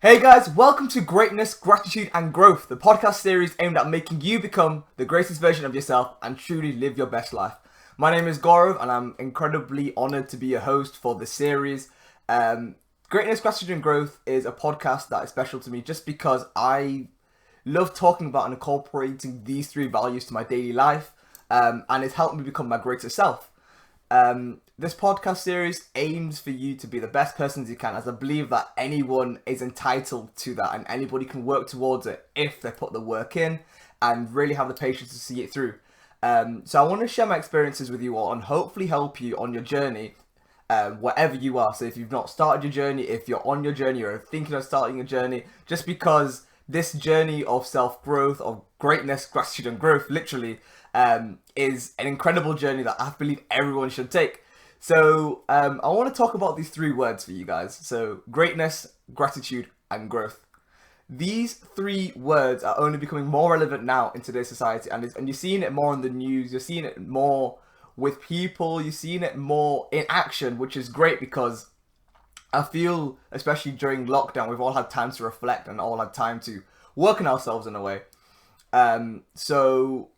Hey guys, welcome to Greatness, Gratitude and Growth, the podcast series aimed at making you become the greatest version of yourself and truly live your best life. My name is Gaurav and I'm incredibly honored to be your host for this series. Greatness, Gratitude and Growth is a podcast that is special to me just because I love talking about and incorporating these three values to my daily life, and it's helped me become my greatest self. This podcast series aims for you to be the best persons you can, as I believe that anyone is entitled to that and anybody can work towards it if they put the work in and really have the patience to see it through. So I want to share my experiences with you all and hopefully help you on your journey, wherever you are. So if you've not started your journey, if you're on your journey or thinking of starting a journey, just because this journey of self-growth, of greatness, gratitude and growth, literally, is an incredible journey that I believe everyone should take. So I want to talk about these three words for you guys. So greatness, gratitude and growth. These three words are only becoming more relevant now in today's society, and you're seeing it more in the news, you're seeing it more with people, you're seeing it more in action, which is great because I feel, especially during lockdown, we've all had time to reflect and all had time to work on ourselves in a way. So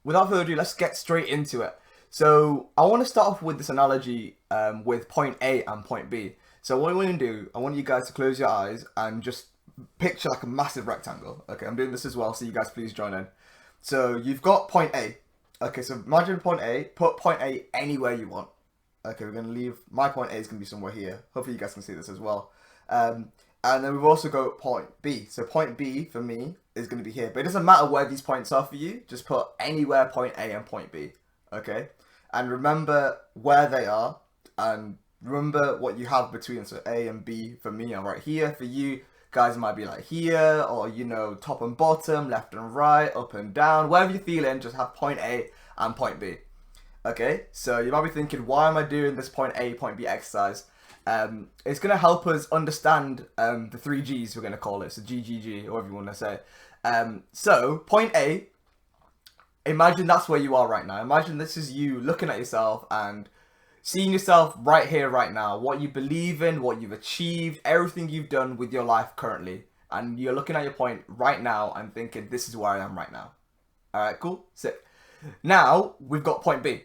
without further ado, let's get straight into it. So I want to start off with this analogy with point A and point B. So what I want to do, I want you guys to close your eyes and just picture like a massive rectangle. Okay, I'm doing this as well, so you guys please join in. So you've got point A. Okay, so imagine point A, put point A anywhere you want. Okay, we're going to leave, my point A is going to be somewhere here. Hopefully you guys can see this as well. And then we've also got point B. So point B for me is going to be here. But it doesn't matter where these points are for you. Just put anywhere point A and point B. Okay? And remember where they are. And remember what you have between. So A and B for me are right here. For you guys, it might be like here. Or, you know, top and bottom, left and right, up and down. Wherever you're feeling, just have point A and point B. Okay? So you might be thinking, why am I doing this point A, point B exercise? It's going to help us understand the three G's, we're going to call it. So GGG, or whatever you want to say. So, point A, imagine that's where you are right now. Imagine this is you looking at yourself and seeing yourself right here, right now. What you believe in, what you've achieved, everything you've done with your life currently. And you're looking at your point right now and thinking, this is where I am right now. Alright, cool? Sick. Now, we've got point B.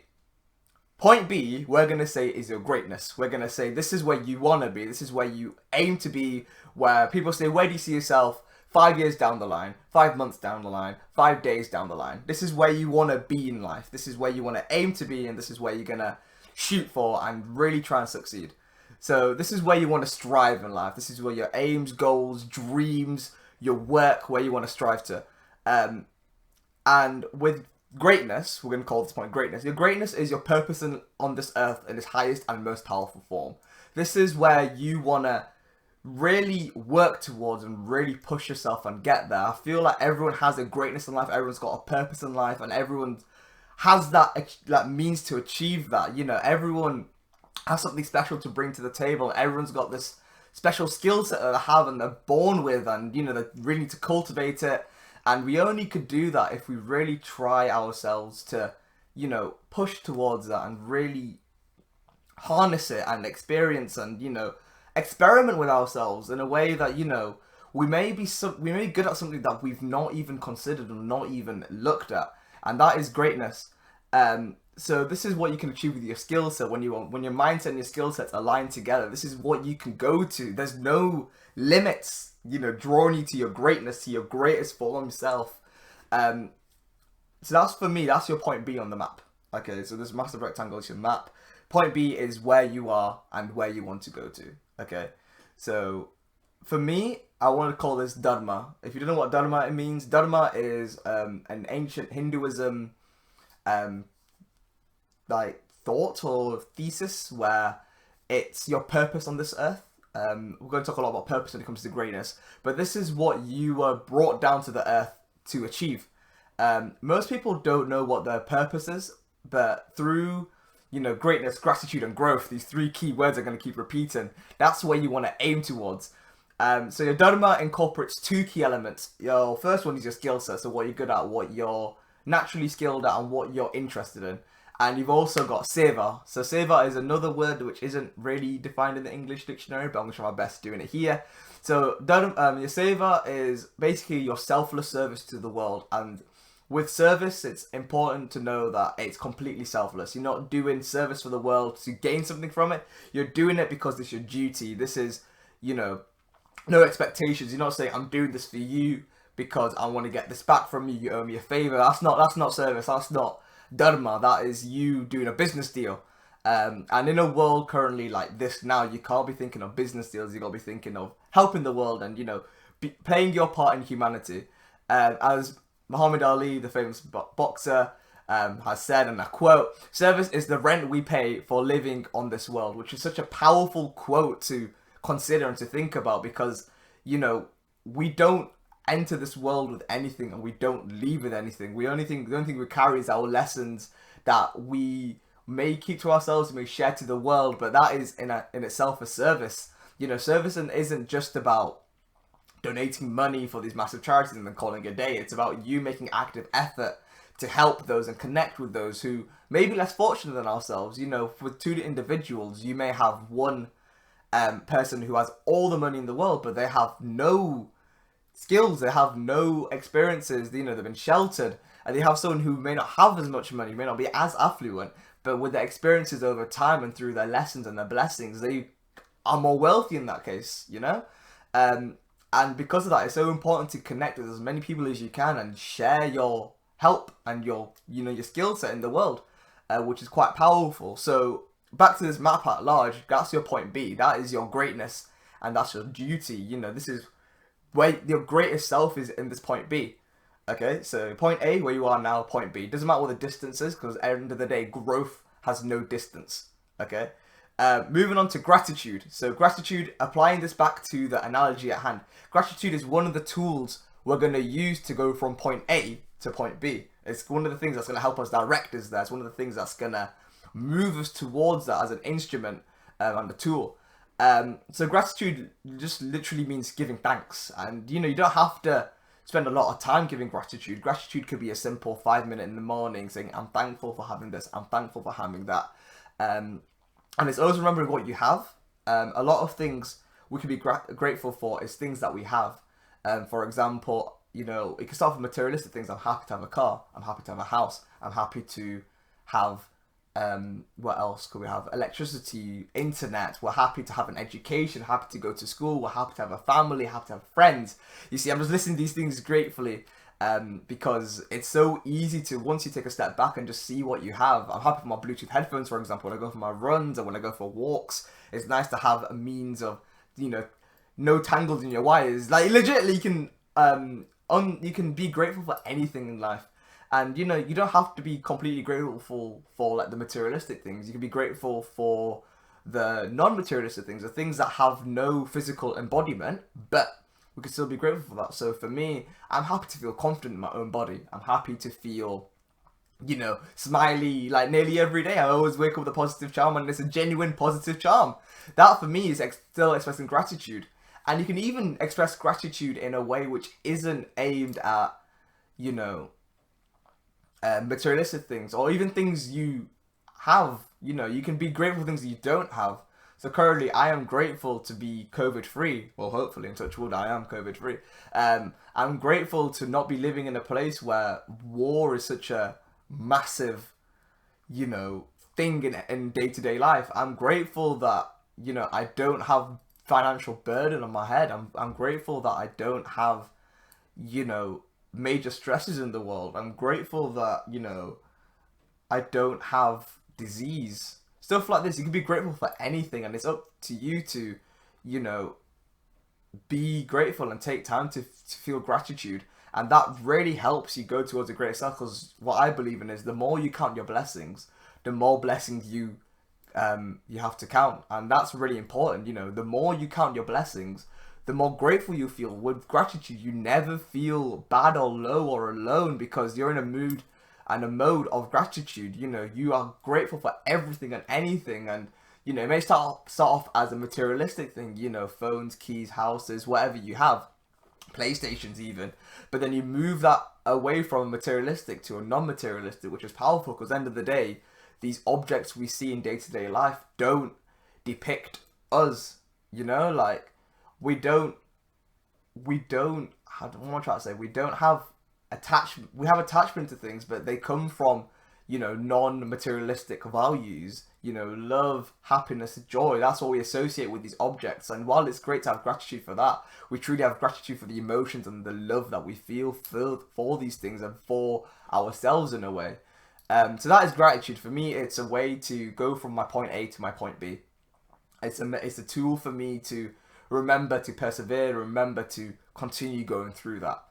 Point B, we're going to say, is your greatness. We're going to say, this is where you want to be. This is where you aim to be. Where people say, where do you see yourself 5 years down the line, 5 months down the line, 5 days down the line? This is where you want to be in life. This is where you want to aim to be. And this is where you're going to shoot for and really try and succeed. So this is where you want to strive in life. This is where your aims, goals, dreams, your work, where you want to strive to. And with greatness, we're going to call this point greatness. Your greatness is your purpose on this earth in its highest and most powerful form. This is where you want to really work towards and really push yourself and get there. I feel like everyone has a greatness in life, everyone's got a purpose in life, and everyone has that means to achieve that. You know, everyone has something special to bring to the table. Everyone's got this special skill set that they have and they're born with, and you know, they really need to cultivate it. And we only could do that if we really try ourselves to, you know, push towards that and really harness it and experience and, you know, experiment with ourselves in a way that, you know, we may be good at something that we've not even considered or not even looked at. And that is greatness. So this is what you can achieve with your skill set when your mindset and your skill sets align together. This is what you can go to. There's no limits, you know, drawing you to your greatness, to your greatest form of self. So that's, for me, that's your point B on the map. Okay, so this massive rectangle is your map. Point B is where you are and where you want to go to. Okay, so for me, I want to call this Dharma. If you don't know what Dharma means, Dharma is an ancient Hinduism like thought or thesis where it's your purpose on this earth. We're going to talk a lot about purpose when it comes to greatness, but this is what you were brought down to the earth to achieve. Most people don't know what their purpose is, but through, you know, greatness, gratitude and growth, these three key words are going to keep repeating. That's where you want to aim towards. So your Dharma incorporates two key elements. Your first one is your skill set, so what you're good at, what you're naturally skilled at, and what you're interested in. And you've also got seva. So seva is another word which isn't really defined in the English dictionary, but I'm going to try my best doing it here. So your seva is basically your selfless service to the world. And with service, it's important to know that it's completely selfless. You're not doing service for the world to gain something from it. You're doing it because it's your duty. This is, no expectations. You're not saying, I'm doing this for you because I want to get this back from you. You owe me a favor. That's not service. That's not dharma. That is you doing a business deal. And in a world currently like this now, you can't be thinking of business deals. You got to be thinking of helping the world and, playing your part in humanity. As Muhammad Ali, the famous boxer, has said, and I quote, "Service is the rent we pay for living on this world," which is such a powerful quote to consider and to think about, because, we don't enter this world with anything and we don't leave with anything. The only thing we carry is our lessons that we may keep to ourselves and may share to the world, but that is in itself a service. Service isn't just about donating money for these massive charities and then calling it a day. It's about you making active effort to help those and connect with those who may be less fortunate than ourselves. With two individuals, you may have one person who has all the money in the world, but they have no skills, they have no experiences, they've been sheltered, and they have someone who may not have as much money, may not be as affluent, but with their experiences over time and through their lessons and their blessings, they are more wealthy in that case, and because of that, it's so important to connect with as many people as you can and share your help and your skill set in the world, which is quite powerful. So back to this map at large, that's your point B. That is your greatness and that's your duty. This is where your greatest self is, in this point B. Okay, so point A, where you are now, point B. Doesn't matter what the distance is, because at the end of the day, growth has no distance. Okay. Moving on to gratitude. So gratitude, applying this back to the analogy at hand. Gratitude is one of the tools we're going to use to go from point A to point B. It's one of the things that's going to help us direct us there. It's one of the things that's going to move us towards that as an instrument and a tool. So gratitude just literally means giving thanks. And, you don't have to spend a lot of time giving gratitude. Gratitude could be a simple 5 minute in the morning saying, I'm thankful for having this. I'm thankful for having that. And it's always remembering what you have. A lot of things we can be grateful for is things that we have. For example, it can start with materialistic things. I'm happy to have a car. I'm happy to have a house. I'm happy to have, what else could we have? Electricity, internet. We're happy to have an education, happy to go to school. We're happy to have a family, happy to have friends. You see, I'm just listing these things gratefully. Because it's so easy to, once you take a step back and just see what you have. I'm happy for my Bluetooth headphones, for example, when I go for my runs and when I go for walks. It's nice to have a means of, no tangles in your wires. Like, legitimately, you can be grateful for anything in life. And, you don't have to be completely grateful for like the materialistic things. You can be grateful for the non-materialistic things, the things that have no physical embodiment, but we can still be grateful for that. So for me, I'm happy to feel confident in my own body. I'm happy to feel, smiley like nearly every day. I always wake up with a positive charm, and it's a genuine positive charm. That for me is still expressing gratitude. And you can even express gratitude in a way which isn't aimed at, materialistic things or even things you have. You can be grateful for things that you don't have. So currently, I am grateful to be COVID-free. Well, hopefully, in touch wood, I am COVID-free. I'm grateful to not be living in a place where war is such a massive, thing in day-to-day life. I'm grateful that, I don't have financial burden on my head. I'm grateful that I don't have, major stresses in the world. I'm grateful that, I don't have disease. Stuff like this, you can be grateful for anything, and it's up to you to, be grateful and take time to feel gratitude. And that really helps you go towards a greater self, because what I believe in is the more you count your blessings, the more blessings you have to count. And that's really important. The more you count your blessings, the more grateful you feel. With gratitude, you never feel bad or low or alone, because you're in a mood and a mode of gratitude. You are grateful for everything and anything, and it may start off as a materialistic thing, phones, keys, houses, whatever you have, PlayStations even, but then you move that away from materialistic to a non-materialistic, which is powerful, because at the end of the day, these objects we see in day-to-day life don't depict us, you know, like we don't what am I trying to say, we don't have attachment, we have attachment to things, but they come from, you know, non-materialistic values, you know, love, happiness, joy. That's what we associate with these objects. And while it's great to have gratitude for that, we truly have gratitude for the emotions and the love that we feel for these things and for ourselves in a way. So that is gratitude. For me, it's a way to go from my point A to my point B. It's a tool for me to remember to persevere, remember to continue going through that.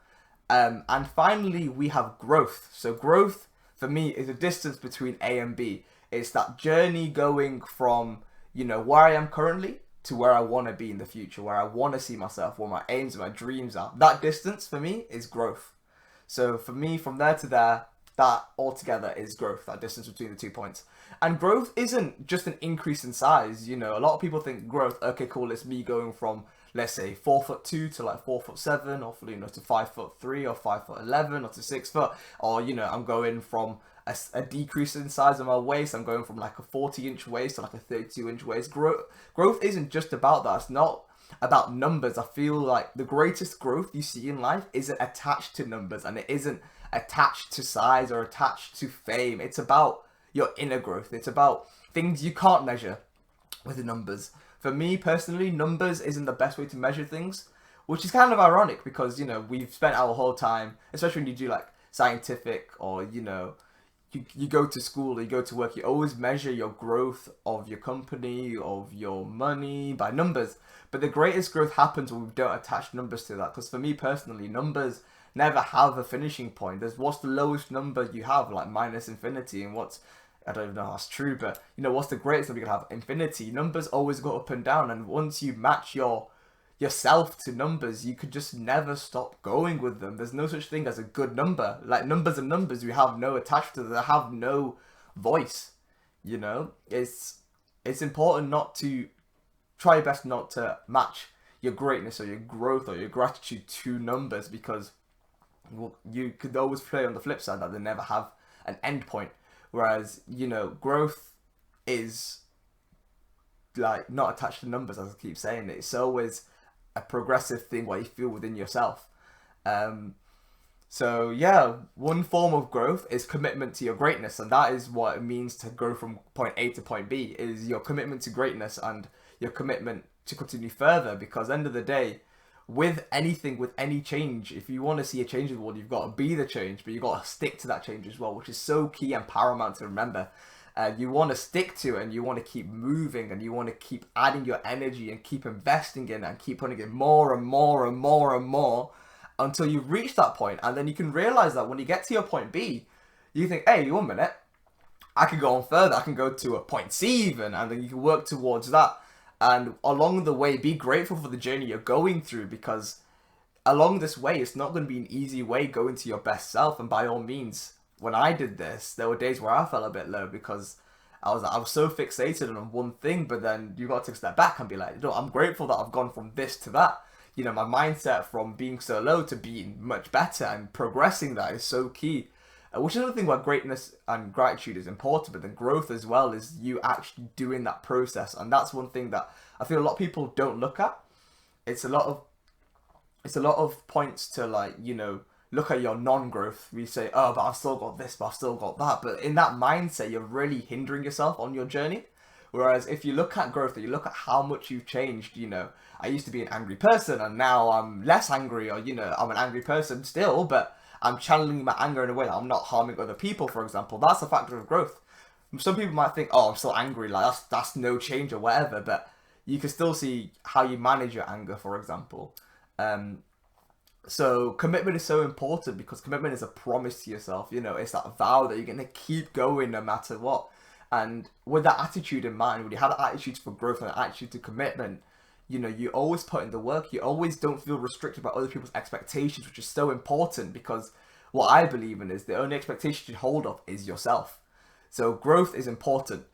And finally, we have growth. So growth for me is a distance between A and B. It's that journey going from, you know, where I am currently to where I want to be in the future, where I want to see myself, where my aims and my dreams are. That distance for me is growth. So for me, from there to there, that altogether is growth, that distance between the 2 points. And growth isn't just an increase in size. You know, a lot of people think growth, okay, cool, it's me going from, let's say, 4'2" to like 4'7", or, you know, to 5'3", or 5'11", or to 6 foot, or, you know, I'm going from a decrease in size of my waist. I'm going from like a 40-inch waist to like a 32-inch waist. Growth isn't just about that. It's not about numbers. I feel like the greatest growth you see in life isn't attached to numbers, and it isn't attached to size or attached to fame. It's about your inner growth. It's about things you can't measure with the numbers. For me personally, numbers isn't the best way to measure things, which is kind of ironic because, you know, we've spent our whole time, especially when you do like scientific, or, you know, you go to school or you go to work, you always measure your growth of your company, of your money by numbers. But the greatest growth happens when we don't attach numbers to that. Because for me personally, numbers never have a finishing point. There's what's the lowest number you have, like minus infinity, and what's, I don't even know if that's true, but, you know, what's the greatest number you can have? Infinity. Numbers always go up and down, and once you match yourself to numbers, you could just never stop going with them. There's no such thing as a good number. Like, numbers and numbers, you have no attachment to them. They have no voice. You know, it's important not to try your best not to match your greatness or your growth or your gratitude to numbers, because you could always play on the flip side that they never have an end point. Whereas, you know, growth is like not attached to numbers, as I keep saying. It's always a progressive thing where you feel within yourself. So yeah, one form of growth is commitment to your greatness, and that is what it means to go from point A to point B, is your commitment to greatness and your commitment to continue further. Because at the end of the day, with anything, with any change, if you want to see a change in the world, you've got to be the change, but you've got to stick to that change as well, which is so key and paramount to remember. You want to stick to it, and you want to keep moving, and you want to keep adding your energy and keep investing in it and keep putting in more and more and more and more until you reach that point. And then you can realize that when you get to your point B, you think, hey, 1 minute, I can go on further. I can go to a point C even, and then you can work towards that. And along the way, be grateful for the journey you're going through, because along this way, it's not going to be an easy way going to your best self. And by all means, when I did this, there were days where I felt a bit low because I was so fixated on one thing. But then you got to take a step back and be like, no, I'm grateful that I've gone from this to that. You know, my mindset from being so low to being much better and progressing, that is so key. Which is another thing where greatness and gratitude is important, but then growth as well is you actually doing that process. And that's one thing that I feel a lot of people don't look at. It's a lot of points to, like, you know, look at your non-growth. We say, oh, but I've still got this, but I've still got that. But in that mindset, you're really hindering yourself on your journey. Whereas if you look at growth, and you look at how much you've changed, you know, I used to be an angry person and now I'm less angry, or, you know, I'm an angry person still, but I'm channeling my anger in a way that I'm not harming other people, for example. That's a factor of growth. Some people might think, oh, I'm still angry, like that's no change or whatever, but you can still see how you manage your anger, for example. So commitment is so important, because commitment is a promise to yourself. You know, it's that vow that you're going to keep going no matter what. And with that attitude in mind, when you have that attitude for growth and that attitude to commitment, you know, you always put in the work. You always don't feel restricted by other people's expectations, which is so important, because what I believe in is the only expectation you hold of is yourself. So growth is important.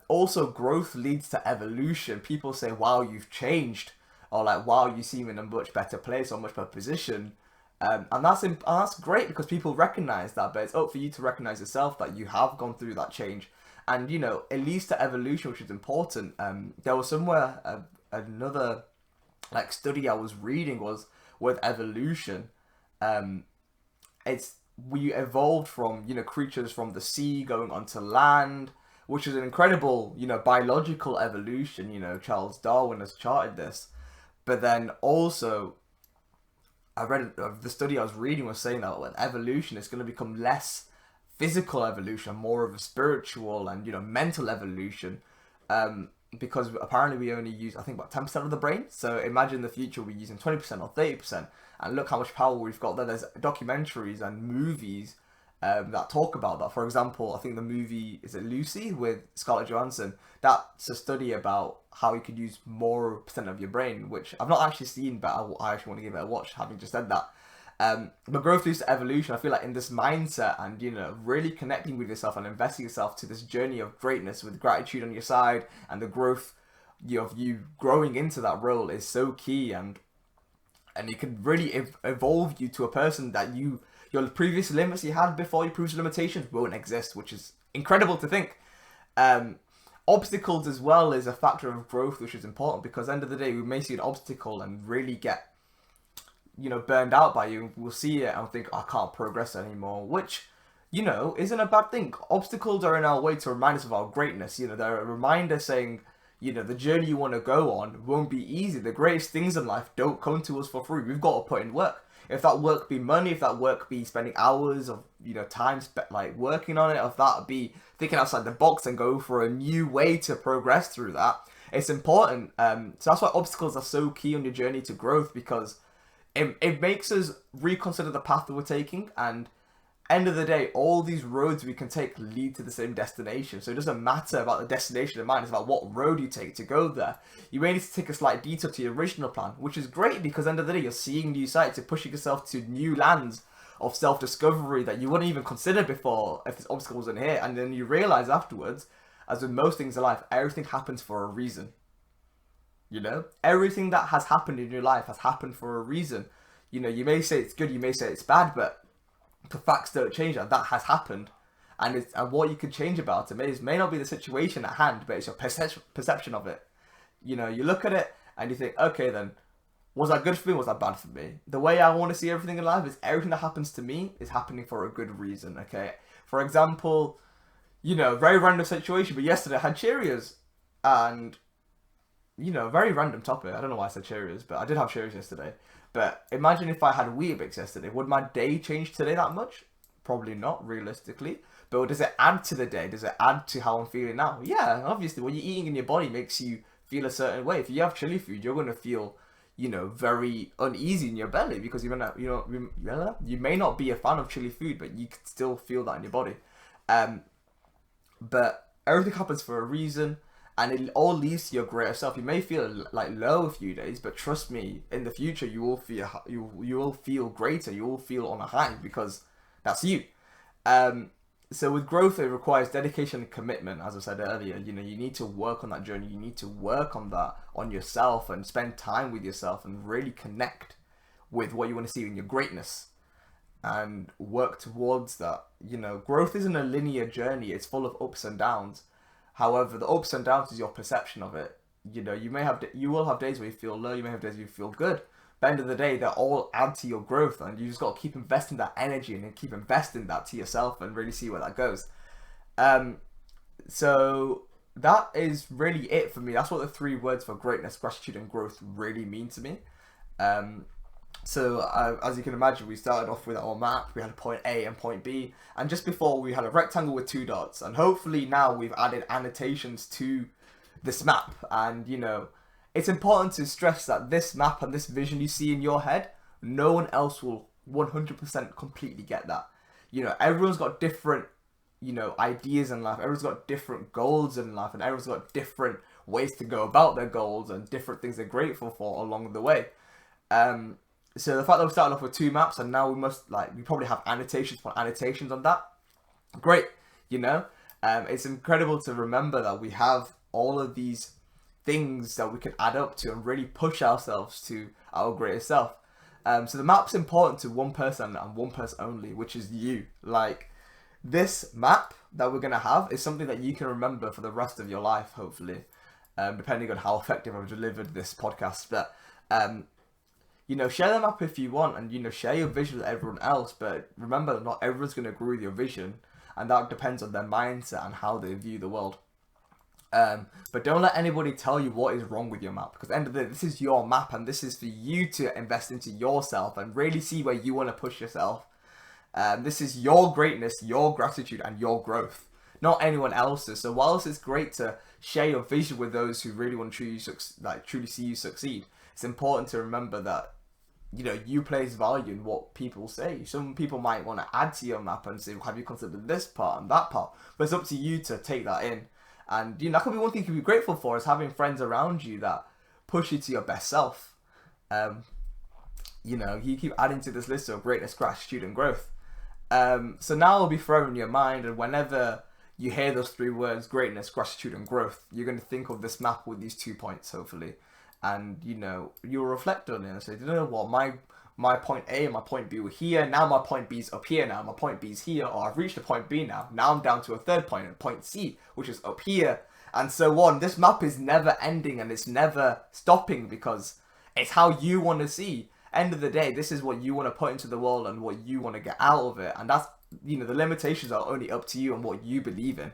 Also, growth leads to evolution. People say, wow, you've changed, or like, wow, you seem in a much better place or much better position. And that's great, because people recognize that, but it's up for you to recognize yourself that you have gone through that change. And it leads to evolution, which is important. There was somewhere another like study I was reading was with evolution. Um, it's we evolved from creatures from the sea going onto land, which is an incredible biological evolution. Charles Darwin has charted this, but then also I read the study I was reading was saying that with evolution it's going to become less physical evolution, more of a spiritual and mental evolution. Because apparently we only use, I think, about 10% of the brain. So imagine in the future we're using 20% or 30%, and look how much power we've got there. There's documentaries and movies that talk about that. For example, I think the movie, is it Lucy with Scarlett Johansson? That's a study about how you could use more percent of your brain, which I've not actually seen, but I actually want to give it a watch, having just said that. But growth leads to evolution. I feel like in this mindset and really connecting with yourself and investing yourself to this journey of greatness with gratitude on your side, and the growth of you growing into that role is so key, and it can really evolve you to a person that your previous limits you had before, your previous limitations won't exist, which is incredible to think. Obstacles as well is a factor of growth, which is important, because at the end of the day we may see an obstacle and really get burned out by you. We'll see it and think, I can't progress anymore, which isn't a bad thing. Obstacles are in our way to remind us of our greatness. They're a reminder saying the journey you want to go on won't be easy. The greatest things in life don't come to us for free. We've got to put in work. If that work be money, if that work be spending hours of time spent like working on it, if that be thinking outside the box and go for a new way to progress through that, it's important. So that's why obstacles are so key on your journey to growth, because it makes us reconsider the path that we're taking, and end of the day, all these roads we can take lead to the same destination. So it doesn't matter about the destination in mind, it's about what road you take to go there. You may need to take a slight detour to your original plan, which is great, because end of the day, you're seeing new sights, you're pushing yourself to new lands of self-discovery that you wouldn't even consider before if this obstacle wasn't here. And then you realize afterwards, as with most things in life, everything happens for a reason. Everything that has happened in your life has happened for a reason. You may say it's good, you may say it's bad, but the facts don't change that. That has happened. And what you could change about it may not be the situation at hand, but it's your perception of it. You look at it and you think, okay then, was that good for me? Was that bad for me? The way I want to see everything in life is everything that happens to me is happening for a good reason, okay? For example, very random situation, but yesterday I had Cheerios, and very random topic. I don't know why I said Cheerios, but I did have Cheerios yesterday. But imagine if I had Weetabix yesterday. Would my day change today that much? Probably not, realistically. But does it add to the day? Does it add to how I'm feeling now? Yeah, obviously. What you're eating in your body makes you feel a certain way. If you have chili food, you're going to feel, very uneasy in your belly, because you may not be a fan of chili food, but you can still feel that in your body. But everything happens for a reason. And it all leads to your greater self. You may feel like low a few days, but trust me, in the future you will feel greater. You will feel on a high, because that's you. So with growth, it requires dedication and commitment. As I said earlier, you need to work on that journey. You need to work on that, on yourself, and spend time with yourself and really connect with what you want to see in your greatness, and work towards that. Growth isn't a linear journey. It's full of ups and downs. However, the ups and downs is your perception of it. You will have days where you feel low, you may have days where you feel good. But at the end of the day, they all add to your growth, and you just got to keep investing that energy and then keep investing that to yourself and really see where that goes. So that is really it for me. That's what the 3 words for greatness, gratitude, and growth really mean to me. So as you can imagine, we started off with our map. We had point A and point B, and just before we had a rectangle with 2 dots, and hopefully now we've added annotations to this map. And it's important to stress that this map and this vision you see in your head, no one else will 100% completely get that. Everyone's got different ideas in life, everyone's got different goals in life, and everyone's got different ways to go about their goals and different things they're grateful for along the way. So the fact that we started off with 2 maps, and now we probably have annotations on that. Great, it's incredible to remember that we have all of these things that we can add up to and really push ourselves to our greater self. So the map's important to one person and one person only, which is you. this map that we're going to have is something that you can remember for the rest of your life, hopefully, depending on how effective I've delivered this podcast. But, share the map if you want, and, share your vision with everyone else. But remember, not everyone's going to agree with your vision, and that depends on their mindset and how they view the world. But don't let anybody tell you what is wrong with your map, because at the end of the day, this is your map, and this is for you to invest into yourself and really see where you want to push yourself. This is your greatness, your gratitude, and your growth, not anyone else's. So whilst it's great to share your vision with those who really want to truly see you succeed, it's important to remember that you place value in what people say. Some people might want to add to your map and say, well, have you considered this part and that part? But it's up to you to take that in. And that could be one thing you can be grateful for, is having friends around you that push you to your best self. You keep adding to this list of greatness, gratitude, and growth. So now it'll be forever in your mind, and whenever you hear those three words, greatness, gratitude, and growth, you're going to think of this map with these 2 points, hopefully. And, you'll reflect on it and say, what, my point A and my point B were here, now my point B is up here, now my point B is here, or I've reached a point B now I'm down to a third point, and point C, which is up here, and so on. This map is never ending, and it's never stopping, because it's how you want to see. End of the day, this is what you want to put into the world and what you want to get out of it, and that's, the limitations are only up to you and what you believe in.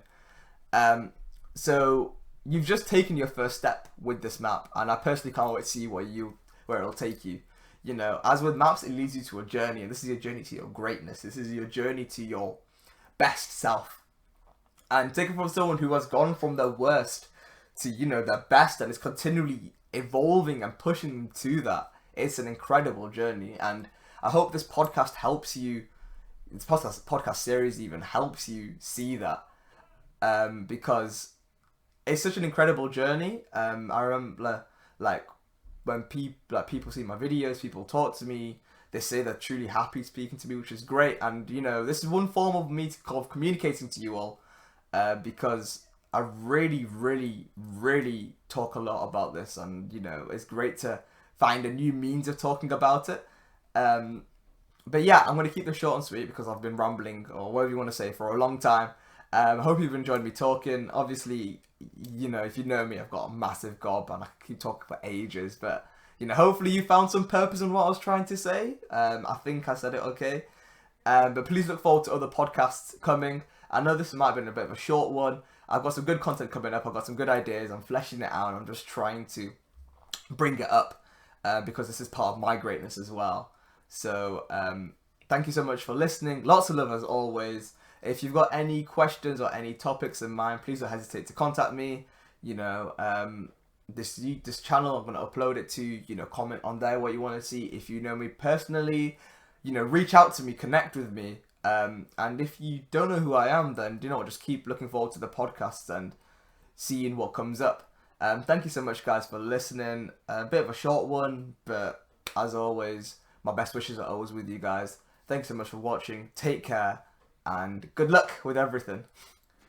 So you've just taken your first step with this map, and I personally can't wait to see where it'll take you. As with maps, it leads you to a journey, and this is your journey to your greatness. This is your journey to your best self. And taken from someone who has gone from their worst to, their best, and is continually evolving and pushing them to that. It's an incredible journey, and I hope this podcast helps you. This podcast series even helps you see that, because it's such an incredible journey. I remember, when people see my videos, people talk to me, they say they're truly happy speaking to me, which is great. And this is one form of me communicating to you all, because I really, really, really talk a lot about this, and it's great to find a new means of talking about it. But yeah, I'm going to keep this short and sweet, because I've been rambling, or whatever you want to say, for a long time. I hope you've enjoyed me talking. Obviously, if you know me, I've got a massive gob, and I keep talking for ages. But, hopefully you found some purpose in what I was trying to say. I think I said it okay. But please look forward to other podcasts coming. I know this might have been a bit of a short one. I've got some good content coming up. I've got some good ideas. I'm fleshing it out. I'm just trying to bring it up, because this is part of my greatness as well. So thank you so much for listening. Lots of love as always. If you've got any questions or any topics in mind, please don't hesitate to contact me. This channel, I'm going to upload it to, comment on there what you want to see. If you know me personally, reach out to me, connect with me. And if you don't know who I am, then just keep looking forward to the podcasts and seeing what comes up. Thank you so much, guys, for listening. A bit of a short one, but as always, my best wishes are always with you guys. Thanks so much for watching. Take care, and good luck with everything.